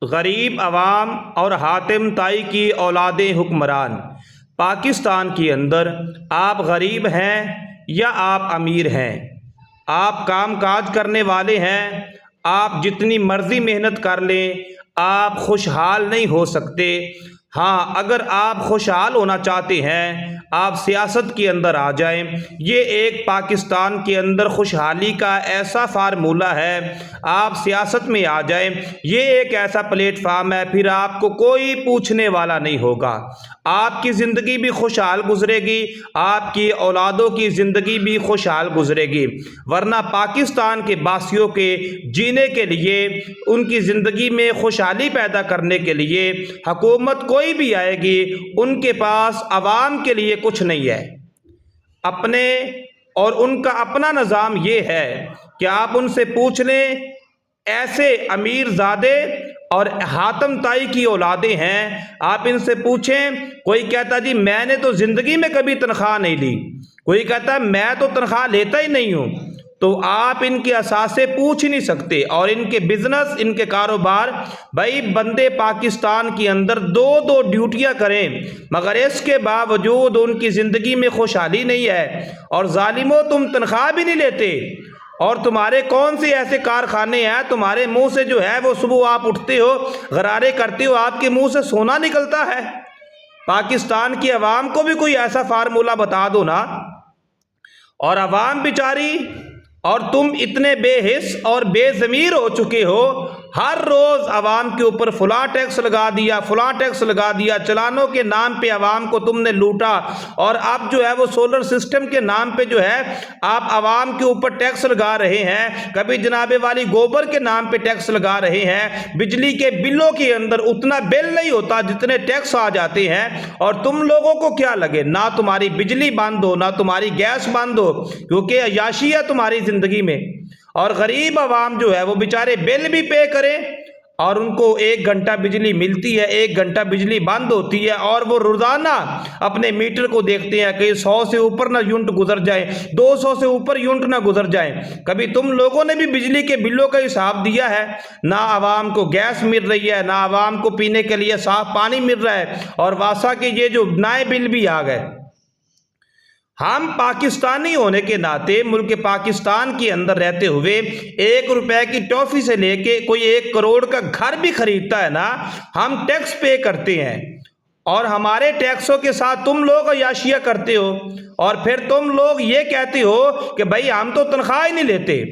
غریب عوام اور حاتم طائی کی اولادیں حکمران۔ پاکستان کے اندر آپ غریب ہیں یا آپ امیر ہیں، آپ کام کاج کرنے والے ہیں، آپ جتنی مرضی محنت کر لیں آپ خوشحال نہیں ہو سکتے۔ ہاں، اگر آپ خوشحال ہونا چاہتے ہیں آپ سیاست کے اندر آ جائیں۔ یہ ایک پاکستان کے اندر خوشحالی کا ایسا فارمولہ ہے، آپ سیاست میں آ جائیں، یہ ایک ایسا پلیٹ فارم ہے، پھر آپ کو کوئی پوچھنے والا نہیں ہوگا۔ آپ کی زندگی بھی خوشحال گزرے گی، آپ کی اولادوں کی زندگی بھی خوشحال گزرے گی۔ ورنہ پاکستان کے باسیوں کے جینے کے لیے، ان کی زندگی میں خوشحالی پیدا کرنے کے لیے حکومت کوئی بھی آئے گی، ان کے پاس عوام کے لیے کچھ نہیں ہے۔ اپنے اور ان کا اپنا نظام یہ ہے کہ آپ ان سے پوچھ لیں، ایسے امیر زادے اور حاتم طائی کی اولادیں ہیں، آپ ان سے پوچھیں، کوئی کہتا جی میں نے تو زندگی میں کبھی تنخواہ نہیں لی، کوئی کہتا ہے میں تو تنخواہ لیتا ہی نہیں ہوں، تو آپ ان کے اثاثے پوچھ ہی نہیں سکتے۔ اور ان کے بزنس، ان کے کاروبار، بھائی بندے پاکستان کے اندر دو دو ڈیوٹیاں کریں مگر اس کے باوجود ان کی زندگی میں خوشحالی نہیں ہے۔ اور ظالموں، تم تنخواہ بھی نہیں لیتے، اور تمہارے کون سے ایسے کارخانے ہیں، تمہارے منہ سے جو ہے وہ صبح آپ اٹھتے ہو غرارے کرتے ہو، آپ کے منہ سے سونا نکلتا ہے۔ پاکستان کی عوام کو بھی کوئی ایسا فارمولہ بتا دو نا۔ اور عوام بیچاری، اور تم اتنے بے حس اور بے ضمیر ہو چکے ہو، ہر روز عوام کے اوپر فلاں ٹیکس لگا دیا، فلاں ٹیکس لگا دیا، چلانوں کے نام پہ عوام کو تم نے لوٹا، اور اب جو ہے وہ سولر سسٹم کے نام پہ جو ہے آپ عوام کے اوپر ٹیکس لگا رہے ہیں، کبھی جناب والی گوبر کے نام پہ ٹیکس لگا رہے ہیں، بجلی کے بلوں کے اندر اتنا بل نہیں ہوتا جتنے ٹیکس آ جاتے ہیں، اور تم لوگوں کو کیا لگے، نہ تمہاری بجلی بند ہو، نہ تمہاری گیس بند ہو، کیونکہ عیاشی ہے تمہاری زندگی میں۔ اور غریب عوام جو ہے وہ بیچارے بل بھی پے کریں، اور ان کو 1 گھنٹہ بجلی ملتی ہے، 1 گھنٹہ بجلی بند ہوتی ہے، اور وہ روزانہ اپنے میٹر کو دیکھتے ہیں کہ 100 سے اوپر نہ یونٹ گزر جائیں، 200 سے اوپر یونٹ نہ گزر جائیں۔ کبھی تم لوگوں نے بھی بجلی کے بلوں کا حساب دیا ہے؟ نہ عوام کو گیس مل رہی ہے، نہ عوام کو پینے کے لیے صاف پانی مل رہا ہے، اور واسا کے یہ جو نئے بل بھی آ گئے۔ ہم پاکستانی ہونے کے ناطے ملک پاکستان کے اندر رہتے ہوئے 1 روپے کی ٹافی سے لے کے کوئی 1 کروڑ کا گھر بھی خریدتا ہے نا، ہم ٹیکس پے کرتے ہیں، اور ہمارے ٹیکسوں کے ساتھ تم لوگ عیاشیاں کرتے ہو، اور پھر تم لوگ یہ کہتے ہو کہ بھائی ہم تو تنخواہ ہی نہیں لیتے۔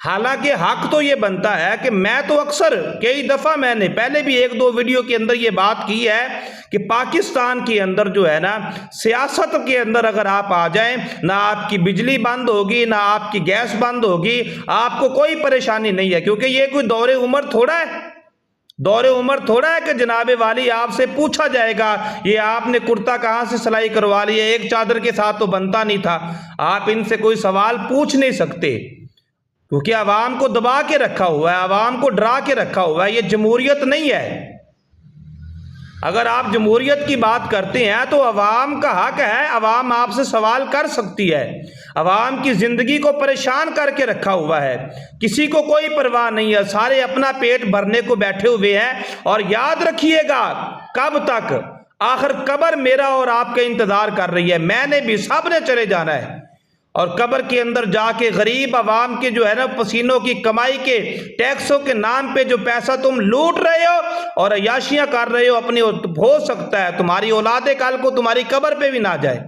حالانکہ حق تو یہ بنتا ہے کہ میں تو اکثر کئی دفعہ میں نے پہلے بھی 1-2 ویڈیو کے اندر یہ بات کی ہے کہ پاکستان کے اندر جو ہے نا، سیاست کے اندر اگر آپ آ جائیں، نہ آپ کی بجلی بند ہوگی، نہ آپ کی گیس بند ہوگی، آپ کو کوئی پریشانی نہیں ہے، کیونکہ یہ کوئی دور عمر تھوڑا ہے، دور عمر تھوڑا ہے کہ جناب والی آپ سے پوچھا جائے گا یہ آپ نے کرتا کہاں سے سلائی کروا لی ہے، ایک چادر کے ساتھ تو بنتا نہیں تھا۔ آپ ان سے کوئی سوال پوچھ نہیں سکتے، کیونکہ عوام کو دبا کے رکھا ہوا ہے، عوام کو ڈرا کے رکھا ہوا ہے۔ یہ جمہوریت نہیں ہے۔ اگر آپ جمہوریت کی بات کرتے ہیں تو عوام کا حق ہے، عوام آپ سے سوال کر سکتی ہے۔ عوام کی زندگی کو پریشان کر کے رکھا ہوا ہے، کسی کو کوئی پرواہ نہیں ہے، سارے اپنا پیٹ بھرنے کو بیٹھے ہوئے ہیں۔ اور یاد رکھیے گا، کب تک؟ آخر قبر میرا اور آپ کا انتظار کر رہی ہے، میں نے بھی، سب نے چلے جانا ہے، اور قبر کے اندر جا کے غریب عوام کے جو ہے نا پسینوں کی کمائی کے ٹیکسوں کے نام پہ جو پیسہ تم لوٹ رہے ہو اور عیاشیاں کر رہے ہو اپنی، ہو سکتا ہے تمہاری اولادیں کل کو تمہاری قبر پہ بھی نہ جائے۔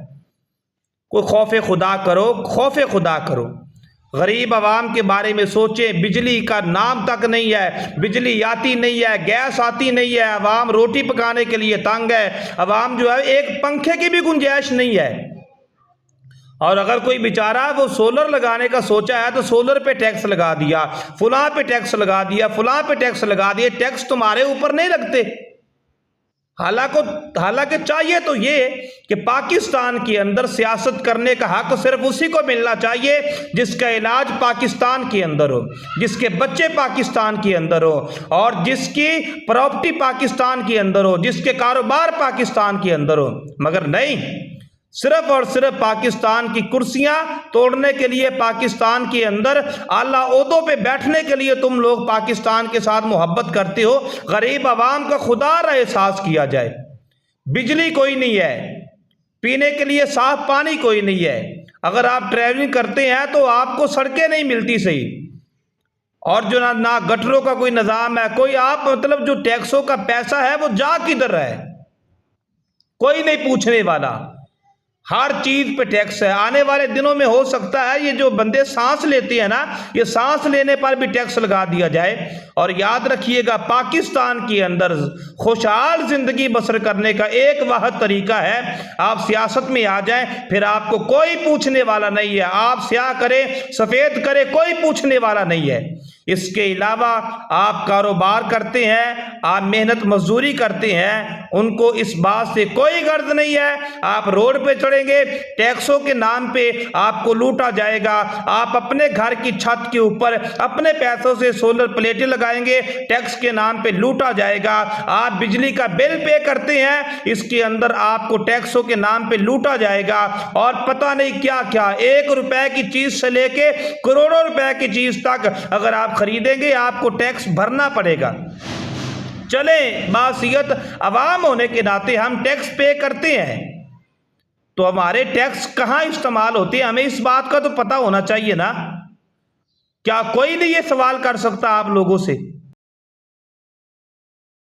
کوئی خوف خدا کرو، خوف خدا کرو، غریب عوام کے بارے میں سوچیں۔ بجلی کا نام تک نہیں ہے، بجلی آتی نہیں ہے، گیس آتی نہیں ہے، عوام روٹی پکانے کے لیے تنگ ہے، عوام جو ہے ایک پنکھے کی بھی گنجائش نہیں ہے۔ اور اگر کوئی بیچارہ وہ سولر لگانے کا سوچا ہے تو سولر پہ ٹیکس لگا دیا، فلاں پہ ٹیکس لگا دیا، فلاں پہ ٹیکس لگا دیا، ٹیکس تمہارے اوپر نہیں لگتے۔ حالانکہ چاہیے تو یہ کہ پاکستان کے اندر سیاست کرنے کا حق صرف اسی کو ملنا چاہیے جس کا علاج پاکستان کے اندر ہو، جس کے بچے پاکستان کے اندر ہو، اور جس کی پراپرٹی پاکستان کے اندر ہو، جس کے کاروبار پاکستان کے اندر ہو۔ مگر نہیں، صرف اور صرف پاکستان کی کرسیاں توڑنے کے لیے، پاکستان کے اندر اعلیٰ عہدوں پہ بیٹھنے کے لیے تم لوگ پاکستان کے ساتھ محبت کرتے ہو۔ غریب عوام کا خدا را احساس کیا جائے۔ بجلی کوئی نہیں ہے، پینے کے لیے صاف پانی کوئی نہیں ہے، اگر آپ ٹریولنگ کرتے ہیں تو آپ کو سڑکیں نہیں ملتی صحیح، اور جو نہ گٹروں کا کوئی نظام ہے، کوئی آپ مطلب جو ٹیکسوں کا پیسہ ہے وہ جا کدھر ہے، کوئی نہیں پوچھنے والا۔ ہر چیز پہ ٹیکس ہے۔ آنے والے دنوں میں ہو سکتا ہے یہ جو بندے سانس لیتے ہیں نا، یہ سانس لینے پر بھی ٹیکس لگا دیا جائے۔ اور یاد رکھیے گا، پاکستان کے اندر خوشحال زندگی بسر کرنے کا ایک واحد طریقہ ہے، آپ سیاست میں آ جائیں، پھر آپ کو کوئی پوچھنے والا نہیں ہے، آپ سیاہ کریں سفید کریں، کوئی پوچھنے والا نہیں ہے۔ اس کے علاوہ آپ کاروبار کرتے ہیں، آپ محنت مزدوری کرتے ہیں، ان کو اس بات سے کوئی غرض نہیں ہے۔ آپ روڈ پہ چڑھیں گے، ٹیکسوں کے نام پہ آپ کو لوٹا جائے گا۔ آپ اپنے گھر کی چھت کے اوپر اپنے پیسوں سے سولر پلیٹیں لگائیں گے، ٹیکس کے نام پہ لوٹا جائے گا۔ آپ بجلی کا بل پے کرتے ہیں، اس کے اندر آپ کو ٹیکسوں کے نام پہ لوٹا جائے گا، اور پتہ نہیں کیا کیا، 1 روپے کی چیز سے لے کے کروڑوں روپے کی چیز تک اگر آپ خریدیں گے آپ کو ٹیکس بھرنا پڑے گا۔ چلیں، باحثیت عوام ہونے کے ناطے ہم ٹیکس پے کرتے ہیں، تو ہمارے ٹیکس کہاں استعمال ہوتے ہیں، ہمیں اس بات کا تو پتہ ہونا چاہیے نا۔ کیا کوئی نہیں یہ سوال کر سکتا آپ لوگوں سے؟